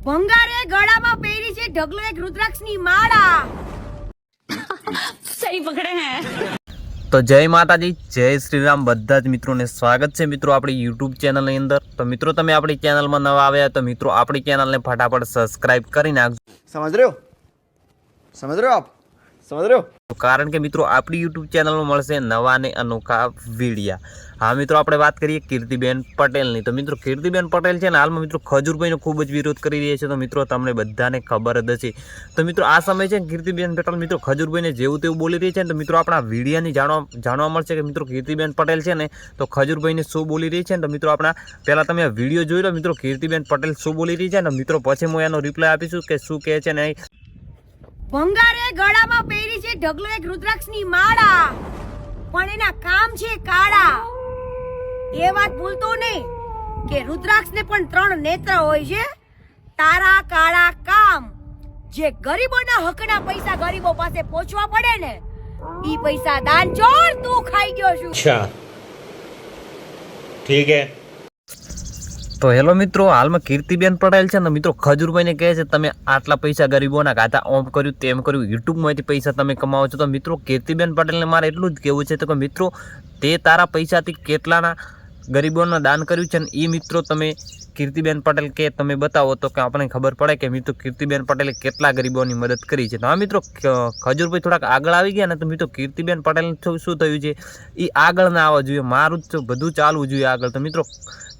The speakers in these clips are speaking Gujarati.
ભંગારે ગળામાં પહેરી છે ઢગલો એક રુદ્રાક્ષની માળા। सही पकड़े हैं। तो जय माताजी जय श्रीराम बधा ज मित्रों ने स्वागत है मित्रों अपनी यूट्यूब चैनल ની અંદર। तो मित्रों તમે આપણી ચેનલમાં નવા આવ્યા તો મિત્રો આપણી ચેનલને ફટાફટ સબસ્ક્રાઇબ કરી નાખજો। समझ रहे हो आप समझ रहे हो। કારણ કે મિત્રો આપણી यूट्यूब ચેનલમાં મળશે નવા ને અનોખા વિડિયા। हाँ मित्रों આપણે વાત કરીએ કીર્તિબેન પટેલની। તો મિત્રો કીર્તિબેન પટેલ છે ને હાલમાં મિત્રો ખજૂરભાઈનો ખૂબ જ વિરોધ કરી રહ્યા છે। તો મિત્રો તમને બધાને ખબર જ હશે। તો મિત્રો આ સમય છે કીર્તિબેન પટેલ મિત્રો ખજૂરભાઈને જેવું તેવું બોલી રહી છે ને। તો મિત્રો આપણા વિડિયાની જાણવા મળશે કે મિત્રો કીર્તિબેન પટેલ છે ને તો ખજૂરભાઈને શું બોલી રહી છે ને। તો મિત્રો આપણા પહેલાં તમે આ વિડીયો જોઈ લો મિત્રો કીર્તિબેન પટેલ શું બોલી રહી છે ને મિત્રો પછી હું એનો રિપ્લાય આપીશું કે શું કહે છે ને। ભંગારે ગળામાં પહેરી છે ઢગલો એક રુદ્રાક્ષની માળા પણ એના કામ છે કાળા। એ વાત ભૂલતો નહીં કે રુદ્રાક્ષને પણ 3 નેત્ર હોય છે। તારા કાળા કામ જે ગરીબોના હકના પૈસા ગરીબો પાસે પહોંચવા પડે ને ઈ પૈસા દાન ચોર તું ખાઈ ગયો છું। अच्छा ठीक है। તો હેલો મિત્રો હાલમાં કીર્તિબેન પટેલ છે ને મિત્રો ખજૂરભાઈને કહે છે તમે આટલા પૈસા ગરીબોના ખાતા ઓમ કર્યું તેમ કર્યું યુટ્યુબમાંથી પૈસા તમે કમાવો છો। તો મિત્રો કીર્તિબેન પટેલને મારે એટલું જ કહેવું છે તો કે મિત્રો તે તારા પૈસાથી કેટલાના ગરીબોને દાન કર્યું છે ને એ મિત્રો તમે કીર્તિબેન પટેલ કે તમે બતાવો તો કે આપણને ખબર પડે કે મિત્રો કીર્તિબેન પટેલે કેટલા ગરીબોની મદદ કરી છે। તો હા મિત્રો ખજૂરભાઈ થોડાક આગળ આવી ગયા ને તો મિત્રો કીર્તિબેન પટેલને શું થયું છે એ આગળ ના આવવા જોઈએ, મારું જ બધું ચાલવું જોઈએ આગળ। તો મિત્રો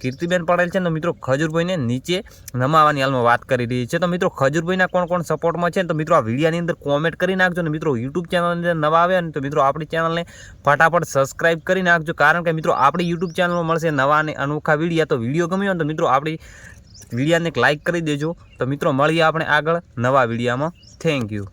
કીર્તિબેન પટેલ છે ને મિત્રો ખજૂરભાઈને નીચે નમાવાની હાલમાં વાત કરી રહી છે। તો મિત્રો ખજૂરભાઈના કોણ કોણ સપોર્ટમાં છે ને તો મિત્રો આ વિડીયોની અંદર કોમેન્ટ કરી નાખજો ને મિત્રો યુટ્યુબ ચેનલની અંદર નવા આવ્યા ને તો મિત્રો આપણી ચેનલને ફટાફટ સબસ્ક્રાઇબ કરી નાખજો। કારણ કે મિત્રો આપણી યુટ્યુબ ચેનલમાં મળશે નવા અને અનોખા વિડીયો। તો વિડીયો ગમ્યો ને તો મિત્રો આપણી વિડીયોને એક લાઇક કરી દેજો। તો મિત્રો મળીએ આપણે આગળ નવા વિડીયોમાં। Thank you.